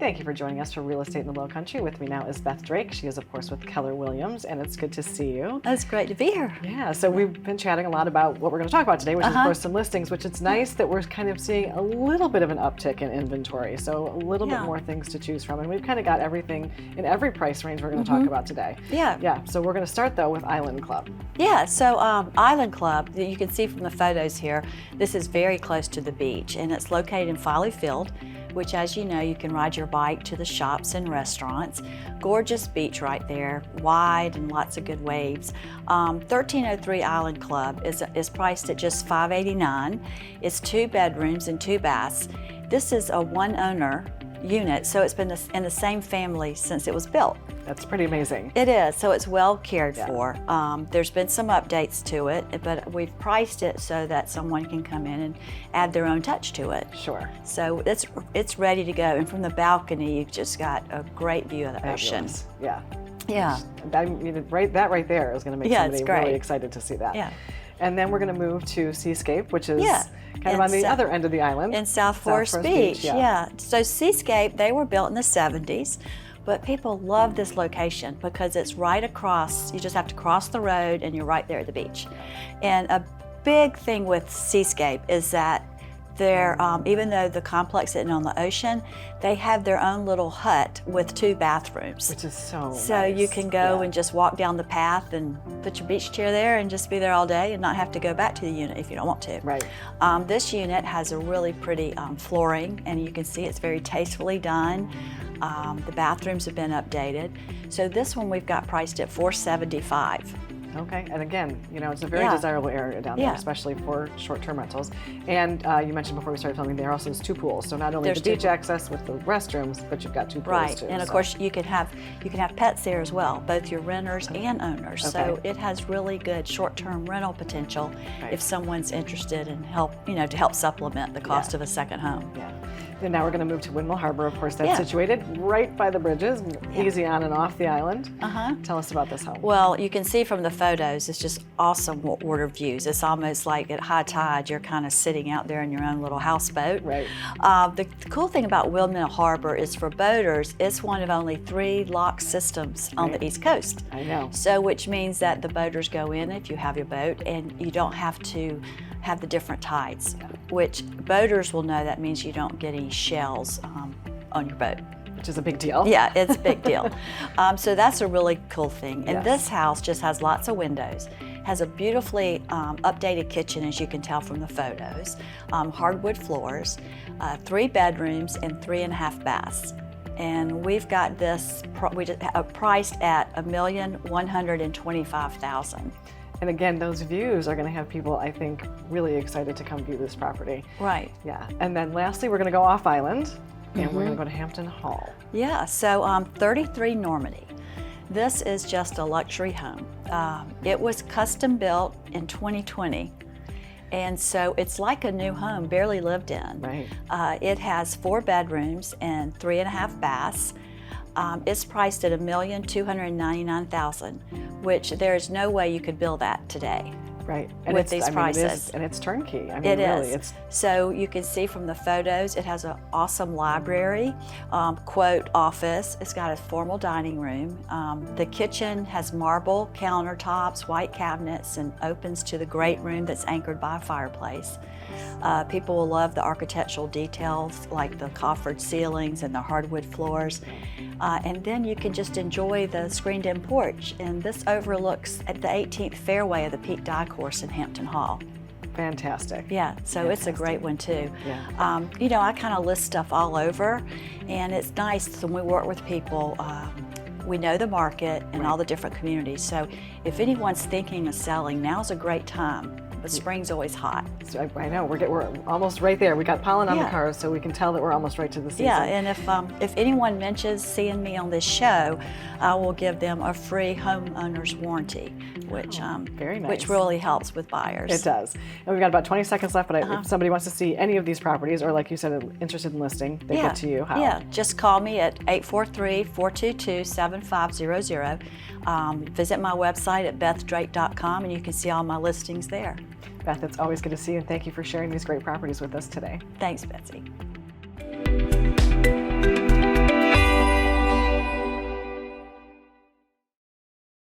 thank you for joining us for Real Estate in the Lowcountry. With me now is Beth Drake. She is, of course, with Keller Williams, and it's good to see you. It's great to be here. Yeah, so we've been chatting a lot about what we're going to talk about today, which is, of course, some listings, which it's nice that we're kind of seeing a little bit of an uptick in inventory, so a little bit more things to choose from, and we've kind of got everything in every price range we're going to talk about today. Yeah, so we're going to start, though, with Island Club. Yeah, so Island Club, you can see from the photos here, this is very close to the beach, and it's located in Folly, which, as you know, you can ride your bike to the shops and restaurants. Gorgeous beach right there, wide and lots of good waves. 1303 Island Club is priced at just $589. It's 2 bedrooms and 2 baths. This is a one-owner unit, so it's been in the same family since it was built. That's pretty amazing. It is, so it's well cared for. There's been some updates to it, but we've priced it so that someone can come in and add their own touch to it. Sure. So it's ready to go, and from the balcony, you've just got a great view of the ocean. Yeah. Yeah. I mean, that right there is going to make somebody really excited to see that. Yeah. And then we're going to move to Seascape, which is kind of on the other end of the island. In South Forest Beach, yeah. So Seascape, they were built in the 70s, but people love this location because it's right across, you just have to cross the road and you're right there at the beach. And a big thing with Seascape is that they're, even though the complex isn't on the ocean, they have their own little hut with 2 bathrooms. Which is so nice. So you can go and just walk down the path and put your beach chair there and just be there all day and not have to go back to the unit if you don't want to. Right. This unit has a really pretty flooring, and you can see it's very tastefully done. The bathrooms have been updated. So this one we've got priced at $475. Okay, and again, you know, it's a very desirable area down there, especially for short-term rentals. And you mentioned before we started filming, there also is 2 pools. So not only the beach access with the restrooms, but you've got 2 pools too. And of course you can have pets there as well, both your renters and owners. Okay. So it has really good short-term rental potential if someone's interested in to help supplement the cost of a second home. Yeah. And now we're going to move to Windmill Harbor. Of course, that's situated right by the bridges, easy on and off the island. Tell us about this home. Well, you can see from the photos, it's just awesome water views. It's almost like at high tide, you're kind of sitting out there in your own little houseboat. Right. The cool thing about Windmill Harbor is for boaters, it's one of only 3 lock systems on the East Coast. I know. So which means that the boaters go in if you have your boat, and you don't have to have the different tides, which boaters will know that means you don't get any shells on your boat. Which is a big deal. Yeah, it's a big deal. So that's a really cool thing. And this house just has lots of windows, has a beautifully updated kitchen, as you can tell from the photos, hardwood floors, 3 bedrooms and 3.5 baths. And we've got this priced at $1,125,000. And again, those views are going to have people, I think, really excited to come view this property. Right. Yeah. And then lastly, we're going to go off island, and we're going to go to Hampton Hall. Yeah. So 33 Normandy. This is just a luxury home. It was custom built in 2020. And so it's like a new home, barely lived in. Right. It has 4 bedrooms and 3.5 baths. It's priced at $1,299,000, which there is no way you could build that today. Right. With these prices. And it's turnkey. I mean, it really, is. So you can see from the photos, it has an awesome library, quote, office. It's got a formal dining room. The kitchen has marble countertops, white cabinets, and opens to the great room that's anchored by a fireplace. People will love the architectural details like the coffered ceilings and the hardwood floors. And then you can just enjoy the screened-in porch. And this overlooks at the 18th fairway of the Peak Dive Course in Hampton Hall. Fantastic. Yeah, so it's a great one too. Yeah. You know, I kind of list stuff all over, and it's nice when we work with people. We know the market and all the different communities. So if anyone's thinking of selling, now's a great time. But spring's always hot. So I know, we're almost right there. We got pollen on the cars, so we can tell that we're almost right to the season. Yeah, and if anyone mentions seeing me on this show, I will give them a free homeowner's warranty, which very nice. Which really helps with buyers. It does. And we've got about 20 seconds left, but if somebody wants to see any of these properties, or like you said, interested in listing, they get to you. How? Yeah, just call me at 843-422-7500. Visit my website at bethdrake.com, and you can see all my listings there. Beth, it's always good to see you, and thank you for sharing these great properties with us today. Thanks, Betsy.